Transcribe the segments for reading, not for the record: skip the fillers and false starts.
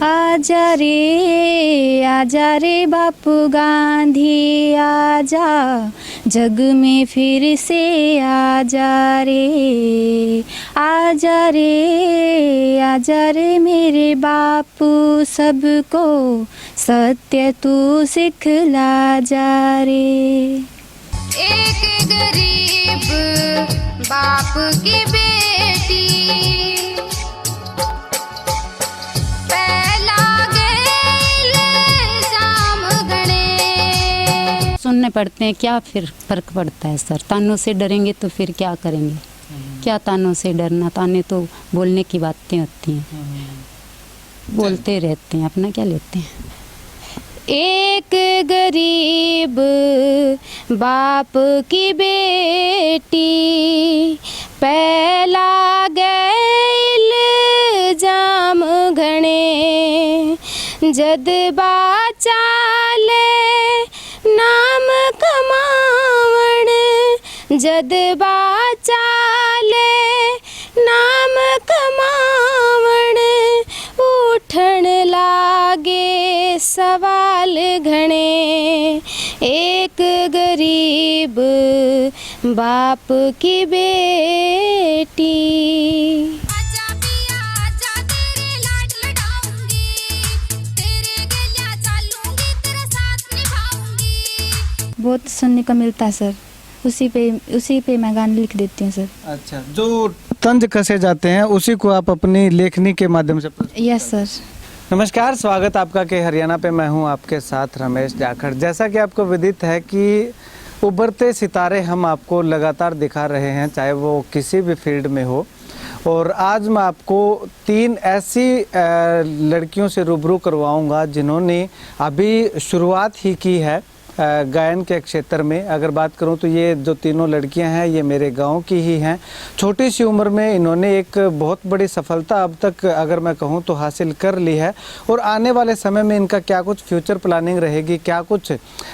आजा रे बापू गांधी आजा, जग में फिर से आजा रे मेरे बापू, सबको सत्य तू सिखला जा रे। एक गरीब बाप की बेटी सुनने पड़ते हैं, क्या फिर फर्क पड़ता है सर। तानों से डरेंगे तो फिर क्या करेंगे, क्या तानों से डरना। ताने तो बोलने की बातें होती हैं, बोलते रहते हैं, अपना क्या लेते हैं। एक गरीब बाप की बेटी पहला गैल जाम घणे, जदबा चाले नाम कमावण, जदबा चाले नाम कमावण, उठण लागे सवाल घणे। एक गरीब बाप की बेटी। बहुत सुनने को मिलता है सर, उसी पे मैं गाने लिख देती हूँ सर। अच्छा, जो तंज कसे जाते हैं उसी को आप अपनी लेखनी के माध्यम से। Yes sir. नमस्कार, स्वागत आपका के हरियाणा पे। मैं हूँ आपके साथ रमेश जाखड़। जैसा कि आपको विदित है कि उभरते सितारे हम आपको लगातार दिखा रहे हैं, चाहे वो किसी भी फील्ड में हो। और आज मैं आपको 3 ऐसी लड़कियों से रूबरू करवाऊंगा जिन्होंने अभी शुरुआत ही की है गायन के क्षेत्र में। अगर बात करूं तो ये जो तीनों लड़कियां हैं ये मेरे गांव की ही हैं। छोटी सी उम्र में इन्होंने एक बहुत बड़ी सफलता अब तक अगर मैं कहूं तो हासिल कर ली है। और आने वाले समय में इनका क्या कुछ फ्यूचर प्लानिंग रहेगी, क्या कुछ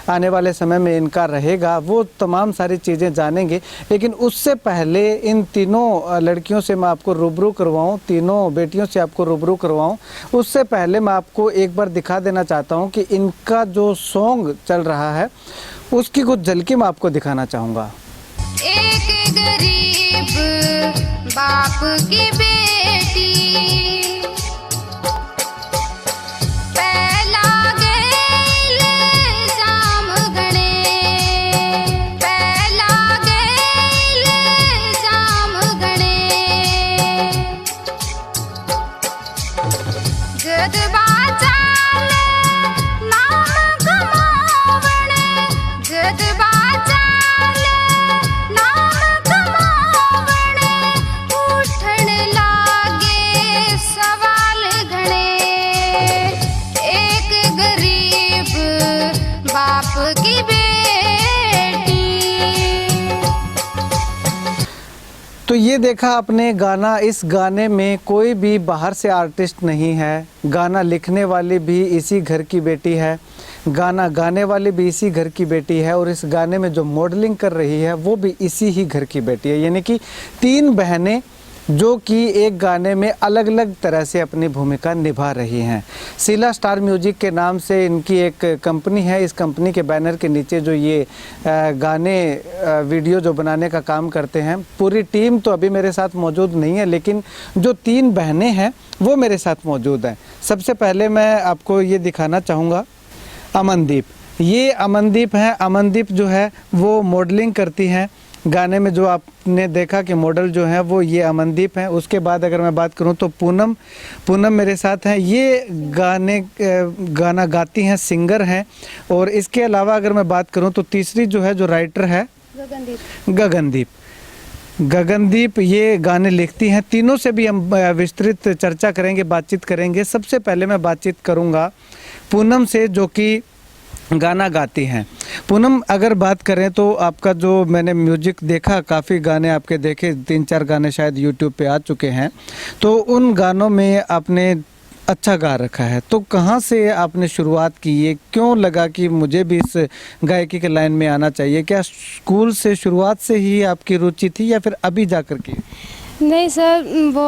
आने वाले समय में इनका रहेगा, वो तमाम सारी चीज़ें जानेंगे। लेकिन उससे पहले इन तीनों लड़कियों से मैं आपको रूबरू करवाऊँ, तीनों बेटियों से आपको रूबरू करवाऊँ, उससे पहले मैं आपको एक बार दिखा देना चाहता हूँ कि इनका जो सॉन्ग चल रहा है उसकी कुछ झलकी मैं आपको दिखाना चाहूंगा। एक गरीब बाप की बेटी पहला गैल जाम घणे, पहला गैल जाम घणे, जदबा चाले नाम कमावण, जदबा चाले नाम कमावण, उठण लागे सवाल घणे। एक गरीब बाप की बेटी। तो ये देखा आपने गाना। इस गाने में कोई भी बाहर से आर्टिस्ट नहीं है। गाना लिखने वाली भी इसी घर की बेटी है, गाना गाने वाली भी इसी घर की बेटी है, और इस गाने में जो मॉडलिंग कर रही है वो भी इसी ही घर की बेटी है। यानी कि 3 बहनें जो कि एक गाने में अलग अलग तरह से अपनी भूमिका निभा रही हैं। शीला स्टार म्यूजिक के नाम से इनकी एक कंपनी है। इस कंपनी के बैनर के नीचे जो ये गाने वीडियो जो बनाने का काम करते हैं, पूरी टीम तो अभी मेरे साथ मौजूद नहीं है, लेकिन जो 3 बहनें हैं वो मेरे साथ मौजूद हैं। सबसे पहले मैं आपको ये दिखाना चाहूँगा अमनदीप। ये अमनदीप हैं। अमनदीप जो है वो मॉडलिंग करती हैं। गाने में जो आपने देखा कि मॉडल जो है वो ये अमनदीप हैं। उसके बाद अगर मैं बात करूं तो पूनम मेरे साथ हैं। ये गाना गाती हैं, सिंगर हैं। और इसके अलावा अगर मैं बात करूं तो तीसरी जो है, जो राइटर है, गगनदीप ये गाने लिखती हैं। तीनों से भी हम विस्तृत चर्चा करेंगे, बातचीत करेंगे। सबसे पहले मैं बातचीत करूंगा पूनम से, जो कि गाना गाती हैं। पूनम, अगर बात करें तो आपका जो मैंने म्यूजिक देखा, काफ़ी गाने आपके देखे, 3-4 गाने शायद यूट्यूब पे आ चुके हैं, तो उन गानों में आपने अच्छा गा रखा है। तो कहाँ से आपने शुरुआत की? ये क्यों लगा कि मुझे भी इस गायकी के लाइन में आना चाहिए? क्या स्कूल से शुरुआत से ही आपकी रुचि थी या फिर अभी जा कर की? नहीं सर, वो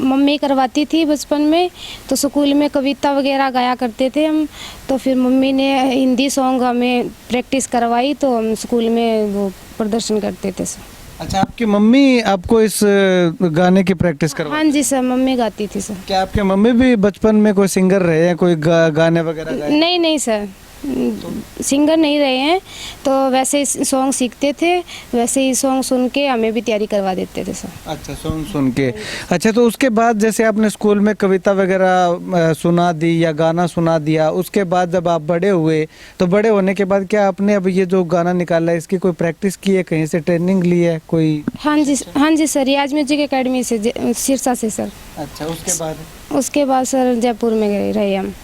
मम्मी करवाती थी बचपन में, तो स्कूल में कविता वगैरह गाया करते थे हम। तो फिर मम्मी ने हिंदी सॉन्ग हमें प्रैक्टिस करवाई, तो हम स्कूल में वो प्रदर्शन करते थे सर। अच्छा, आपकी मम्मी आपको इस गाने की प्रैक्टिस करवा? हाँ जी सर, मम्मी गाती थी सर। क्या आपके मम्मी भी बचपन में कोई सिंगर रहे हैं, कोई गाने वगैरह गाए? नहीं नहीं सर, सिंगर नहीं रहे हैं, तो वैसे सॉन्ग सीखते थे, वैसे ही सॉन्ग सुन के हमें भी तैयारी करवा देते थे सर। अच्छा, सॉन्ग सुन के। अच्छा, तो उसके बाद जैसे आपने स्कूल में कविता वगैरह सुना दी या गाना सुना दिया, उसके बाद जब आप बड़े हुए तो बड़े होने के बाद क्या आपने अब ये जो गाना निकाला है इसकी कोई प्रैक्टिस की है, कहीं से ट्रेनिंग ली है कोई? हाँ जी सर, रियाज म्यूजिक एकेडमी से, सिरसा से सर। अच्छा, उसके बाद सर जयपुर में रहे हम,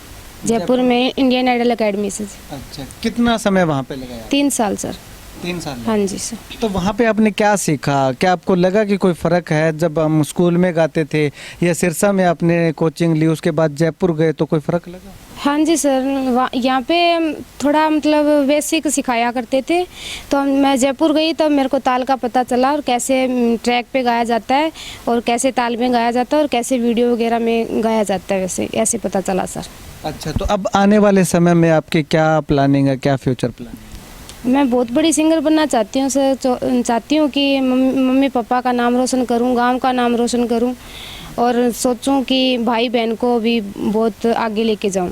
जयपुर में इंडियन आइडल एकेडमी से। अच्छा, कितना समय वहाँ पे लगाया? 3 साल सर। 3 साल? हाँ जी सर। तो वहाँ पे आपने क्या सीखा? क्या आपको लगा कि कोई फ़र्क है जब हम स्कूल में गाते थे या सिरसा में आपने कोचिंग ली, उसके बाद जयपुर गए तो कोई फ़र्क लगा? हाँ जी सर, यहाँ पे थोड़ा मतलब बेसिक सिखाया करते थे, तो मैं जयपुर गई तब मेरे को ताल का पता चला और कैसे ट्रैक पे गाया जाता है और कैसे ताल में गाया जाता है और कैसे वीडियो वगैरह में गाया जाता है, वैसे ऐसे पता चला सर। अच्छा, तो अब आने वाले समय में आपकी क्या प्लानिंग है, क्या फ्यूचर प्लान है? मैं बहुत बड़ी सिंगर बनना चाहती हूँ सर। चाहती हूँ कि मम्मी पापा का नाम रोशन करूँ, गांव का नाम रोशन करूँ और सोचूं कि भाई बहन को भी बहुत आगे लेके जाऊँ।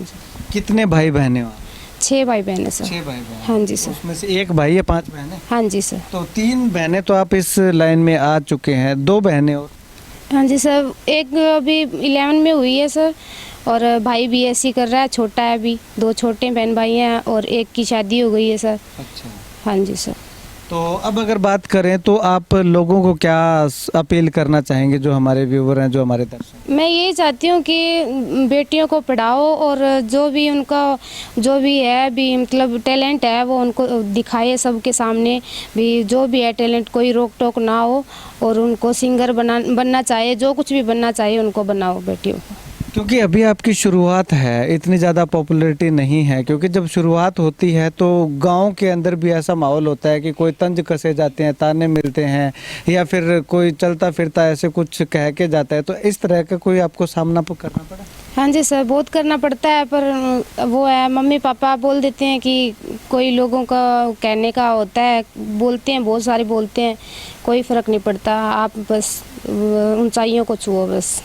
कितने भाई बहन हैं आप? 6 भाई बहन है सर। 6 भाई बहन? हाँ जी सर। उसमें से 1 भाई है, 5 बहनें? हाँ जी सर। तो 3 बहनें तो आप इस लाइन में आ चुके हैं, 2 बहनें और? हाँ जी सर, एक अभी 11 में हुई है सर, और भाई बीएससी कर रहा है, छोटा है अभी। 2 छोटे बहन भाई हैं और एक की शादी हो गई है सर। अच्छा, हाँ जी सर। तो अब अगर बात करें तो आप लोगों को क्या अपील करना चाहेंगे, जो हमारे व्यूवर हैं, जो हमारे दर्शक? मैं यही चाहती हूँ कि बेटियों को पढ़ाओ और जो भी उनका जो भी है भी मतलब टैलेंट है वो उनको दिखाए सबके सामने भी। जो भी है टैलेंट, कोई रोक टोक ना हो और उनको सिंगर बनना चाहे, जो कुछ भी बनना चाहिए उनको बनाओ बेटियों को। क्योंकि अभी आपकी शुरुआत है, इतनी ज़्यादा पॉपुलैरिटी नहीं है, क्योंकि जब शुरुआत होती है तो गांव के अंदर भी ऐसा माहौल होता है कि कोई तंज कसे जाते हैं, ताने मिलते हैं, या फिर कोई चलता फिरता ऐसे कुछ कह के जाता है। तो इस तरह का कोई आपको सामना करना पड़ा? हाँ जी सर, बहुत करना पड़ता है, पर वो है मम्मी पापा बोल देते हैं कि कोई लोगों का कहने का होता है, बोलते हैं, बहुत सारे बोलते हैं, कोई फ़र्क नहीं पड़ता, आप बस ऊंचाइयों को छुओ बस।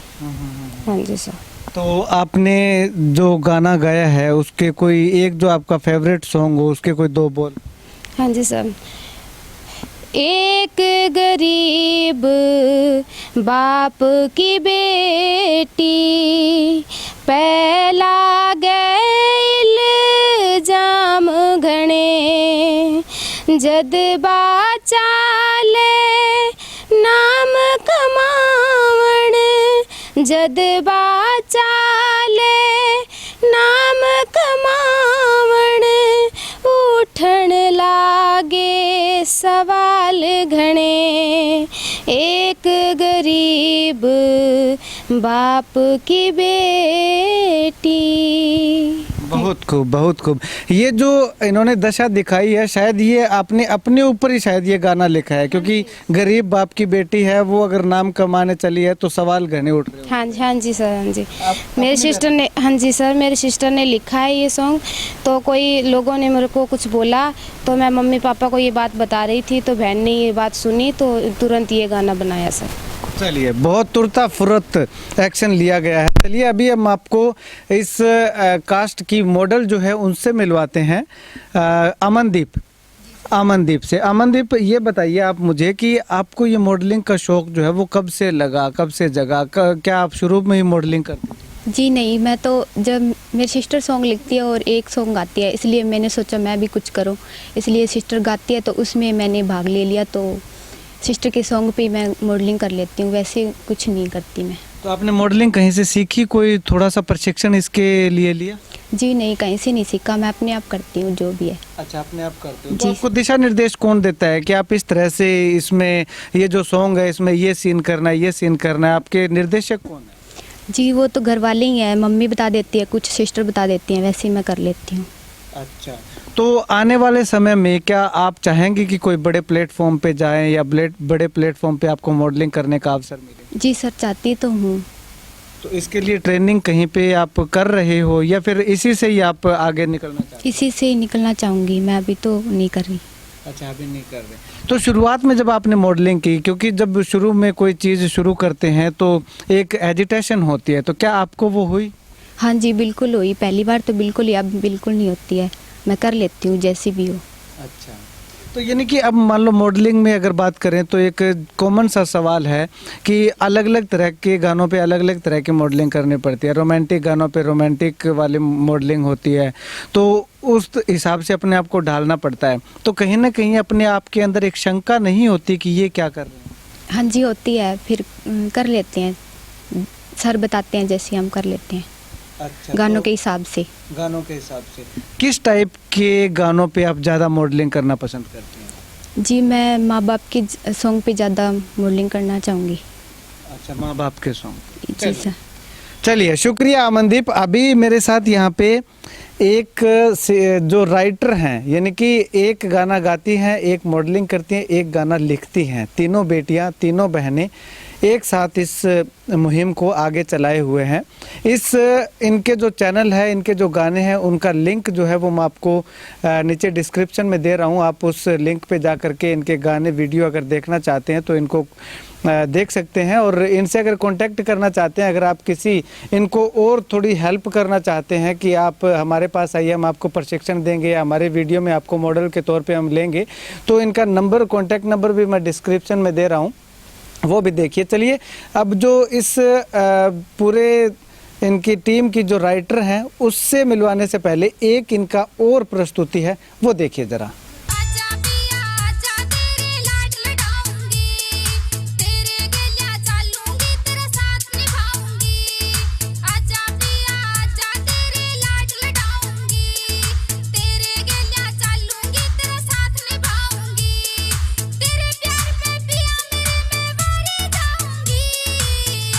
हाँ जी सर। तो आपने जो गाना गाया है उसके कोई एक जो आपका फेवरेट सॉन्ग हो, उसके कोई 2 बोल? हाँ जी सर। एक गरीब बाप की बेटी पहला गैल जाम घणे जदबा चाले नाम कमावण जदबा चाले नाम कमावण उठण लागे सवाल घणे एक गरीब बाप की बेटी। बहुत खूब, बहुत खूब। ये जो इन्होंने दशा दिखाई है, शायद ये आपने अपने ऊपर ही शायद ये गाना लिखा है, क्योंकि गरीब बाप की बेटी है, वो अगर नाम कमाने चली है तो सवाल घने उठ रहे हैं। हाँ जी सर, हाँ जी। मेरी सिस्टर ने, हाँ जी सर, मेरी सिस्टर ने लिखा है ये सॉन्ग। तो कोई लोगों ने मेरे को कुछ बोला तो मैं मम्मी पापा को ये बात बता रही थी, तो बहन ने ये बात सुनी तो तुरंत ये गाना बनाया सर। चलिए, बहुत तुरता फुरत एक्शन लिया गया है। चलिए, अभी हम आपको इस कास्ट की मॉडल जो है उनसे मिलवाते हैं। अमनदीप से। अमनदीप, ये बताइए आप मुझे कि आपको ये मॉडलिंग का शौक जो है वो कब से लगा, कब से जगा? क्या आप शुरू में ही मॉडलिंग करती थी? जी नहीं, मैं तो जब मेरी सिस्टर सॉन्ग लिखती है और एक सॉन्ग गाती है, इसलिए मैंने सोचा मैं भी कुछ करूं, इसलिए सिस्टर गाती है तो उसमें मैंने भाग ले लिया। तो सिस्टर के सॉन्ग पे मैं मॉडलिंग कर लेती हूँ, वैसे कुछ नहीं करती मैं। तो आपने मॉडलिंग कहीं से सीखी, कोई थोड़ा सा प्रशिक्षण इसके लिए लिया? जी नहीं, कहीं से नहीं सीखा, मैं अपने आप करती हूँ जो भी है। अच्छा, अपने आप करते हो। तो आपको दिशा निर्देश कौन देता है कि आप इस तरह से इसमें ये जो सॉन्ग है इसमें ये सीन करना है, ये सीन करना है? आपके निर्देशक कौन है? जी वो तो घर वाले ही हैं, मम्मी बता देती है, कुछ सिस्टर बता देती हैं, वैसे ही मैं कर लेती हूँ। अच्छा, तो आने वाले समय में क्या आप चाहेंगे कि कोई बड़े प्लेटफॉर्म पे जाएं या बड़े प्लेटफॉर्म पे आपको मॉडलिंग करने का अवसर मिले? जी सर, चाहती तो हूँ। तो इसके लिए ट्रेनिंग कहीं पे आप कर रहे हो या फिर इसी से ही आप आगे निकलना चाहते हो? इसी से ही निकलना चाहूँगी मैं, अभी तो नहीं कर रही। अच्छा, अभी नहीं कर रहे। तो शुरुआत में जब आपने मॉडलिंग की, क्योंकि जब शुरू में कोई चीज़ शुरू करते हैं तो एक एजिटेशन होती है, तो क्या आपको वो हुई? हाँ जी, बिल्कुल हुई। पहली बार तो बिल्कुल ही, अब बिल्कुल नहीं होती है। मैं कर लेती हूँ जैसी भी हो। अच्छा, तो यानी कि अब मान लो मॉडलिंग में अगर बात करें तो एक कॉमन सा सवाल है कि अलग अलग तरह के गानों पे अलग अलग तरह की मॉडलिंग करनी पड़ती है। रोमांटिक गानों पे रोमांटिक वाली मॉडलिंग होती है, तो उस हिसाब से अपने आप को ढालना पड़ता है। तो कहीं ना कहीं अपने आप के अंदर एक शंका नहीं होती कि ये क्या कर रहे हैं? हाँ जी, होती है। फिर कर लेते हैं, सर बताते हैं जैसे हम कर लेते हैं। अच्छा, गानों तो के हिसाब से। गानों के हिसाब से किस टाइप के गानों पे आप ज़्यादा मॉडलिंग करना पसंद करते हैं? जी, मैं माँ बाप के सॉन्ग पे ज़्यादा मॉडलिंग करना चाहूँगी। अच्छा, माँ बाप के सॉन्ग। जी सर। चलिए, शुक्रिया अमनदीप। अभी मेरे साथ यहाँ पे एक जो राइटर हैं, यानी कि एक गाना गाती हैं, एक मॉडलिंग करती हैं, एक गाना लिखती हैं, तीनों बेटियां, तीनों बहनें एक साथ इस मुहिम को आगे चलाए हुए हैं। इनके जो चैनल है, इनके जो गाने हैं, उनका लिंक जो है वो मैं आपको नीचे डिस्क्रिप्शन में दे रहा हूँ। आप उस लिंक पे जा करके इनके गाने वीडियो अगर देखना चाहते हैं तो इनको देख सकते हैं। और इनसे अगर कांटेक्ट करना चाहते हैं, अगर आप किसी इनको और थोड़ी हेल्प करना चाहते हैं कि आप हमारे पास आइए, हम आपको प्रशिक्षण देंगे या हमारे वीडियो में आपको मॉडल के तौर पे हम लेंगे, तो इनका नंबर, कांटेक्ट नंबर भी मैं डिस्क्रिप्शन में दे रहा हूँ, वो भी देखिए। चलिए, अब जो इस पूरे इनकी टीम की जो राइटर हैं उससे मिलवाने से पहले एक इनका और प्रस्तुति है, वो देखिए ज़रा। आजा पिया आजा तेरे लाड लडाऊंगी, तेरे गलिया चालूंगी, तेरा साथ निभाऊंगी। आजा पिया आजा तेरे लाड लडाऊंगी, तेरे गलिया चालूंगी, तेरा साथ निभाऊंगी। तेरे प्यार पे पिया मेरे मैं वारी जाऊंगी।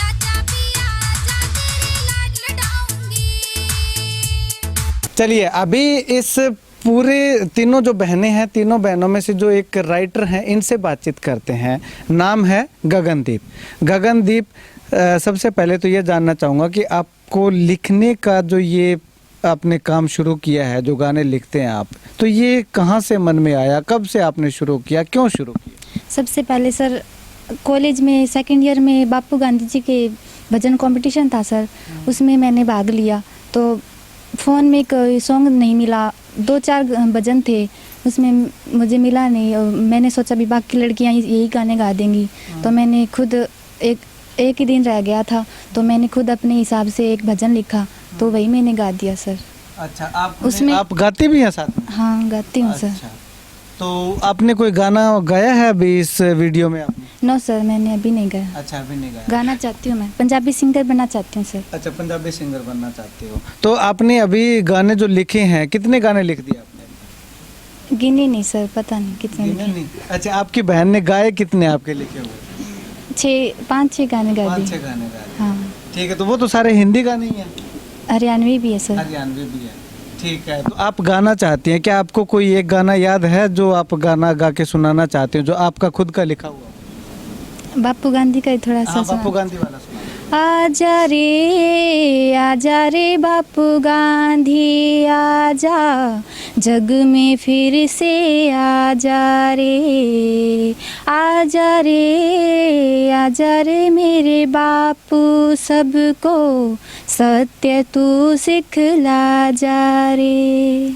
आजा पिया आजा तेरे लाड लडाऊंगी। चलिए, अभी इस पूरे तीनों जो बहनें हैं, तीनों बहनों में से जो एक राइटर हैं, इनसे बातचीत करते हैं। नाम है गगनदीप। गगनदीप, सबसे पहले तो ये जानना चाहूँगा कि आपको लिखने का जो ये आपने काम शुरू किया है, जो गाने लिखते हैं आप, तो ये कहाँ से मन में आया, कब से आपने शुरू किया, क्यों शुरू किया? सबसे पहले सर, कॉलेज में सेकंड ईयर में बापू गांधी जी के भजन कंपटीशन था सर, उसमें मैंने भाग लिया। तो फ़ोन में कोई सॉन्ग नहीं मिला, 2-4 भजन थे, उसमें मुझे मिला नहीं। और मैंने सोचा भी बाकी लड़कियां यही गाने गा देंगी, तो मैंने खुद एक ही दिन रह गया था, तो मैंने खुद अपने हिसाब से एक भजन लिखा, तो वही मैंने गा दिया सर। अच्छा, उसमें आप गाती भी हैं साथ में? हाँ, गाती हूँ सर। अच्छा, तो आपने कोई गाना गाया है अभी इस वीडियो में आपने? नो सर, मैंने अभी नहीं गाया। अच्छा, अभी नहीं गाया। गाना चाहती हूँ मैं, पंजाबी सिंगर बनना चाहती हूँ सर। अच्छा, पंजाबी सिंगर बनना चाहते हो। तो आपने अभी गाने जो लिखे हैं, कितने गाने लिख दिए आपने? गिने नहीं सर, पता नहीं कितने गिने लिखे। नहीं। अच्छा, आपकी बहन ने गाए कितने आपके लिखे हुए? 5-6 गाने गा 5-6 दिए। गाने गाए। हाँ, ठीक है, तो वो तो सारे हिंदी गाने ही हैं? हरियाणवी भी है सर। हरियाणवी भी है। ठीक है, तो आप गाना चाहती हैं, क्या आपको कोई एक गाना याद है जो आप गाना गा के सुनाना चाहते हो, जो आपका खुद का लिखा हुआ हो? बापू गांधी का ही थोड़ा सा हाँ, बापू सुना। गांधी वाला सुना। आजा रे बापू गांधी आजा, जग में फिर से आजा रे मेरे बापू, सबको सत्य तू सिखला जा रे।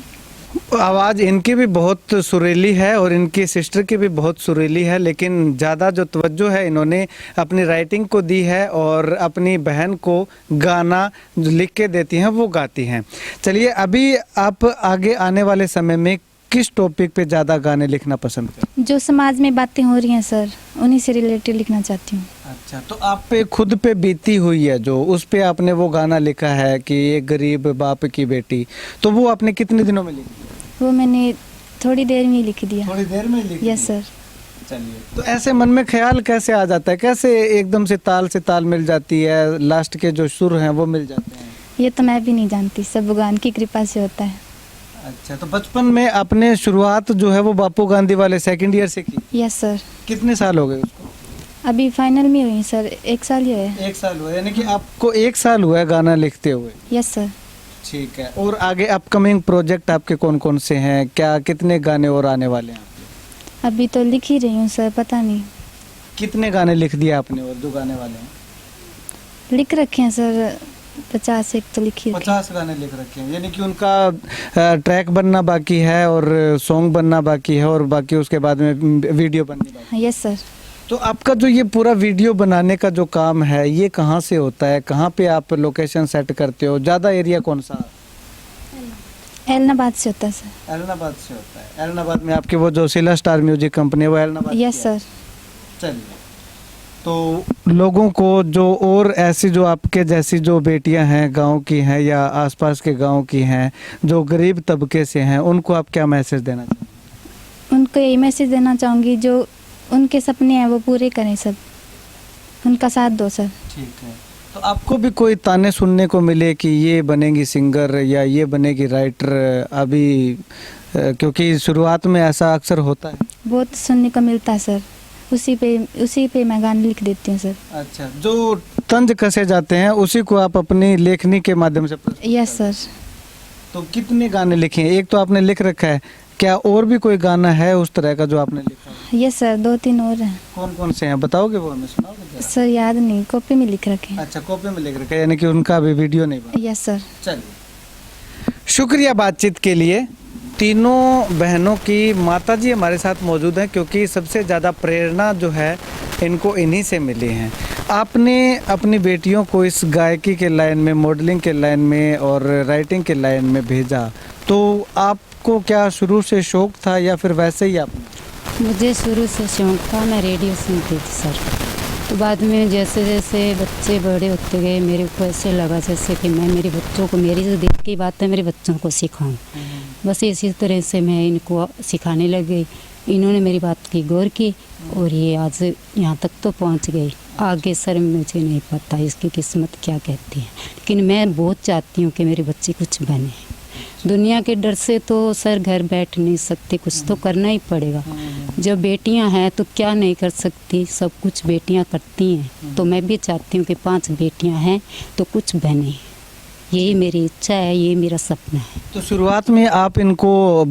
आवाज़ इनकी भी बहुत सुरीली है और इनकी सिस्टर की भी बहुत सुरीली है, लेकिन ज़्यादा जो तवज्जो है इन्होंने अपनी राइटिंग को दी है और अपनी बहन को गाना जो लिख के देती हैं वो गाती हैं। चलिए, अभी आप आगे आने वाले समय में किस टॉपिक पे ज़्यादा गाने लिखना पसंद करें? जो समाज में बातें हो रही हैं सर, उन्हीं से रिलेटेड लिखना चाहती हूँ। अच्छा, तो आप पे खुद पे बीती हुई है जो, उस पे आपने वो गाना लिखा है कि एक गरीब बाप की बेटी, तो वो आपने कितने दिनों में लिखी? वो मैंने थोड़ी देर में ही लिख दिया। थोड़ी देर में लिखी? Yes sir. चलिए, तो ऐसे मन में ख्याल कैसे आ जाता है, कैसे एकदम से ताल मिल जाती है, लास्ट के जो सुर हैं वो मिल जाते हैं? ये तो मैं भी नहीं जानती, सब भगवान की कृपा से होता है। अच्छा, तो बचपन में आपने शुरुआत जो है वो बापू गांधी वाले सेकंड ईयर से की? Yes sir. कितने साल हो गए उसको? अभी फाइनल में हुई सर, 1 साल ही है। 1 साल हुआ, यानी कि आपको 1 साल हुआ है गाना लिखते हुए। Yes sir. ठीक है। और आगे अपकमिंग प्रोजेक्ट आपके कौन कौन से हैं, क्या कितने गाने और आने वाले हैं? अभी तो लिख ही रही हूँ सर, पता नहीं। कितने गाने लिख दिए आपने और जो गाने वाले हैं? लिख रखे हैं सर, 50 एक तो लिखी रखे 50 गाने लिख रखे हैं, यानी कि उनका ट्रैक बनना बाकी है और सॉन्ग बनना बाकी है और बाकी उसके बाद में वीडियो बननी बाकी हैं। Yes sir. तो आपका जो ये पूरा वीडियो बनाने का जो काम है ये कहाँ से होता है, कहाँ पे आप लोकेशन सेट करते हो, ज़्यादा एरिया कौन सा? एलनाबाद से होता है सर। एलनाबाद से होता है। एलनाबाद में आपके वो जो सिला स्टार म्यूजिक कंपनी है वो एलनाबाद? Yes sir. चलिए, तो लोगों को जो और ऐसी जो आपके जैसी जो बेटियां हैं गांव की हैं या आसपास के गांव की हैं जो गरीब तबके से हैं, उनको आप क्या मैसेज देना चाहेंगे? उनको यही मैसेज देना चाहूँगी, जो उनके सपने हैं वो पूरे करें सब, उनका साथ दो सर। ठीक है। तो आपको भी कोई ताने सुनने को मिले कि ये बनेगी सिंगर या ये बनेगी राइटर अभी, क्योंकि शुरुआत में ऐसा अक्सर होता है? बहुत सुनने को मिलता है सर, उसी पे मैं गाने लिख देती हूँ सर। अच्छा, जो तंज कसे जाते हैं उसी को आप अपनी लेखनी के माध्यम से यस सर। तो कितने गाने लिखे हैं? एक तो आपने लिख रखा है, क्या और भी कोई गाना है उस तरह का जो आपने लिखा है? यस सर, 2-3 और हैं। कौन कौन से हैं बताओगे, वो हमें सुनाओगे जरा? सर याद नहीं, कॉपी में लिख रखे हैं। अच्छा, कॉपी में लिख रखा है, यानी कि उनका अभी वीडियो नहीं बना। Yes sir. चलिए, शुक्रिया बातचीत के लिए। तीनों बहनों की माताजी हमारे साथ मौजूद हैं क्योंकि सबसे ज़्यादा प्रेरणा जो है इनको इन्हीं से मिली है। आपने अपनी बेटियों को इस गायकी के लाइन में, मॉडलिंग के लाइन में और राइटिंग के लाइन में भेजा, तो आपको क्या शुरू से शौक था या फिर वैसे ही आपने? मुझे शुरू से शौक था, मैं रेडियो सुनती थी सर। तो बाद में जैसे जैसे बच्चे बड़े होते गए मेरे को ऐसे लगा जैसे कि मैं मेरे बच्चों को, मेरी जो दिल की बात है मेरे बच्चों को सिखाऊं। बस इसी तरह से मैं इनको सिखाने लग गई। इन्होंने मेरी बात की गौर की और ये आज यहाँ तक तो पहुँच गई। आगे सर मुझे नहीं पता इसकी किस्मत क्या कहती है, लेकिन मैं बहुत चाहती हूँ कि मेरे बच्चे कुछ बने। दुनिया के डर से तो सर घर बैठ नहीं सकते, कुछ तो करना ही पड़ेगा। जब बेटियां हैं तो क्या नहीं कर सकती, सब कुछ बेटियां करती हैं। तो मैं भी चाहती हूँ कि 5 बेटियां हैं तो कुछ बने, यही मेरी इच्छा है, ये मेरा सपना है। तो शुरुआत में आप इनको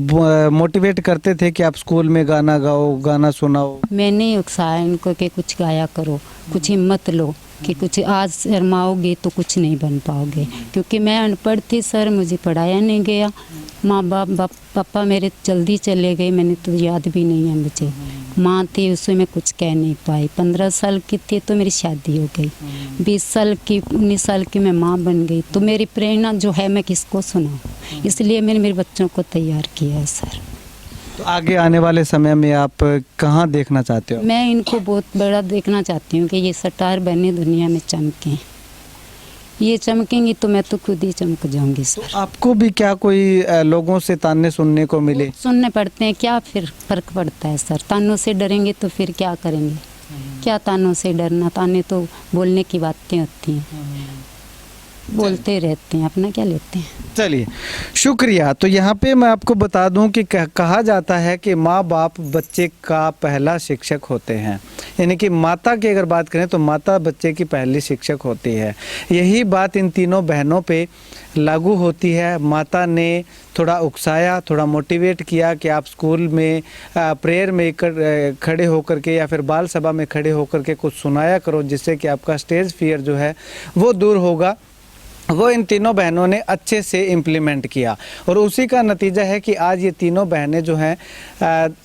मोटिवेट करते थे कि आप स्कूल में गाना गाओ, गाना सुनाओ? मैंने उकसाया इनको कि कुछ गाया करो, कुछ हिम्मत लो कि कुछ आज शर्माओगे तो कुछ नहीं बन पाओगे। क्योंकि मैं अनपढ़ थी सर, मुझे पढ़ाया नहीं गया। माँ बाप पापा मेरे जल्दी चले गए, मैंने तो याद भी नहीं है मुझे। माँ थी उसमें मैं कुछ कह नहीं पाई। 15 साल की थी तो मेरी शादी हो गई, 20 साल की 19 साल की मैं माँ बन गई। तो मेरी प्रेरणा जो है मैं किसको सुनाऊँ, इसलिए मैंने मेरे बच्चों को तैयार किया है सर। तो आगे आने वाले समय में आप कहाँ देखना चाहते हो? मैं इनको बहुत बड़ा देखना चाहती हूँ कि ये स्टार बने, दुनिया में चमकें। ये चमकेंगी तो मैं तो खुद ही चमक जाऊंगी सर। तो आपको भी क्या कोई लोगों से ताने सुनने को मिले? सुनने पड़ते हैं, क्या फिर फर्क पड़ता है सर। तानों से डरेंगे तो फिर क्या करेंगे, क्या तानों से डरना। ताने तो बोलने की बातें होती हैं, बोलते रहते हैं, अपना क्या लेते हैं। चलिए, शुक्रिया। तो यहाँ पे मैं आपको बता दूं कि कहा जाता है कि माँ बाप बच्चे का पहला शिक्षक होते हैं, यानी कि माता की अगर बात करें तो माता बच्चे की पहली शिक्षक होती है। यही बात इन तीनों बहनों पे लागू होती है। माता ने थोड़ा उकसाया, थोड़ा मोटिवेट किया कि आप स्कूल में प्रेयर में खड़े होकर के या फिर बाल सभा में खड़े होकर के कुछ सुनाया करो, जिससे कि आपका स्टेज फियर जो है वो दूर होगा। वो इन तीनों बहनों ने अच्छे से इम्प्लीमेंट किया और उसी का नतीजा है कि आज ये तीनों बहनें जो हैं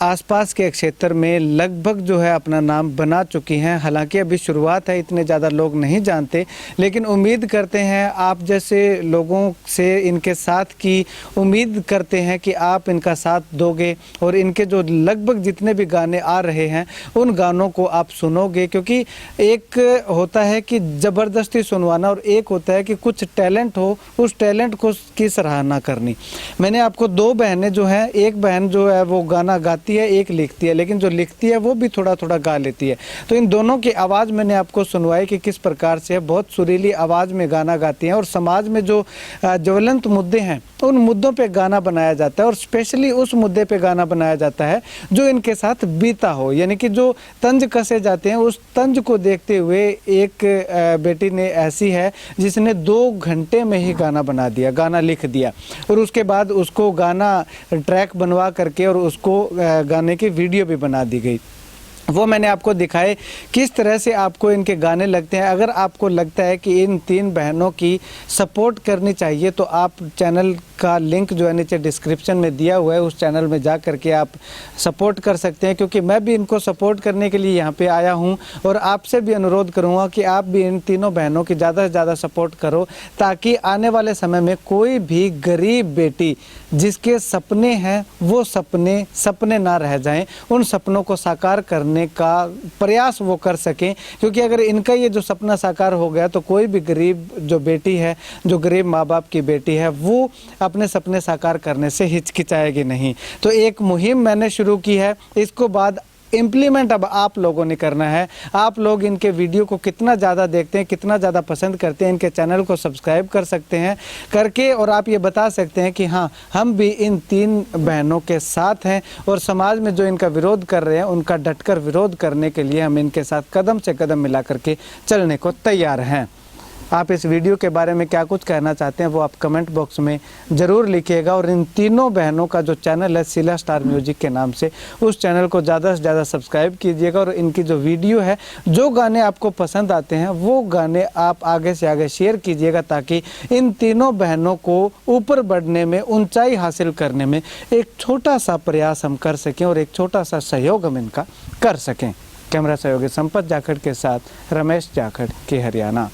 आसपास के क्षेत्र में लगभग जो है अपना नाम बना चुकी हैं। हालांकि अभी शुरुआत है, इतने ज़्यादा लोग नहीं जानते, लेकिन उम्मीद करते हैं आप जैसे लोगों से इनके साथ की उम्मीद करते हैं कि आप इनका साथ दोगे और इनके जो लगभग जितने भी गाने आ रहे हैं उन गानों को आप सुनोगे। क्योंकि एक होता है कि ज़बरदस्ती सुनवाना और एक होता है कि कुछ टैलेंट हो उस टैलेंट को की सराहना करनी। मैंने आपको दो बहनें जो हैं, एक बहन जो है वो गाना गाती है, एक लिखती है, लेकिन जो लिखती है वो भी थोड़ा थोड़ा गा लेती है। तो इन दोनों की आवाज़ मैंने आपको सुनवाई कि किस प्रकार से बहुत सुरीली आवाज़ में गाना गाती हैं और समाज में जो ज्वलंत मुद्दे हैं उन मुद्दों पे गाना बनाया जाता है और स्पेशली उस मुद्दे पे गाना बनाया जाता है जो इनके साथ बीता हो, यानी कि जो तंज कसे जाते हैं उस तंज को देखते हुए एक बेटी ने ऐसी है जिसने 2 घंटे में ही गाना बना दिया, गाना लिख दिया और उसके बाद उसको गाना ट्रैक बनवा करके और उसको गाने की वीडियो भी बना दी गई। वो मैंने आपको दिखाए किस तरह से आपको इनके गाने लगते हैं। अगर आपको लगता है कि इन 3 बहनों की सपोर्ट करनी चाहिए तो आप चैनल का लिंक जो है नीचे डिस्क्रिप्शन में दिया हुआ है, उस चैनल में जा करके आप सपोर्ट कर सकते हैं, क्योंकि मैं भी इनको सपोर्ट करने के लिए यहाँ पे आया हूँ और आपसे भी अनुरोध करूँगा कि आप भी इन तीनों बहनों की ज़्यादा से ज़्यादा सपोर्ट करो, ताकि आने वाले समय में कोई भी गरीब बेटी जिसके सपने हैं वो सपने ना रह जाएं, उन सपनों को साकार करने का प्रयास वो कर सकें। क्योंकि अगर इनका ये जो सपना साकार हो गया तो कोई भी गरीब जो बेटी है, जो गरीब माँ बाप की बेटी है, वो अपने सपने साकार करने से हिचकिचाएगी नहीं। तो एक मुहिम मैंने शुरू की है, इसको बाद इम्प्लीमेंट अब आप लोगों ने करना है। आप लोग इनके वीडियो को कितना ज़्यादा देखते हैं, कितना ज़्यादा पसंद करते हैं, इनके चैनल को सब्सक्राइब कर सकते हैं करके, और आप ये बता सकते हैं कि हाँ हम भी इन 3 बहनों के साथ हैं और समाज में जो इनका विरोध कर रहे हैं उनका डटकर विरोध करने के लिए हम इनके साथ कदम से कदम मिला करके चलने को तैयार हैं। आप इस वीडियो के बारे में क्या कुछ कहना चाहते हैं वो आप कमेंट बॉक्स में ज़रूर लिखिएगा और इन तीनों बहनों का जो चैनल है शीला स्टार म्यूजिक के नाम से, उस चैनल को ज़्यादा से ज़्यादा सब्सक्राइब कीजिएगा और इनकी जो वीडियो है, जो गाने आपको पसंद आते हैं वो गाने आप आगे से आगे शेयर कीजिएगा, ताकि इन तीनों बहनों को ऊपर बढ़ने में, ऊंचाई हासिल करने में एक छोटा सा प्रयास हम कर सकें और एक छोटा सा सहयोग हम इनका कर सकें। कैमरा सहयोगी संपत जाखड़ के साथ रमेश जाखड़ के हरियाणा।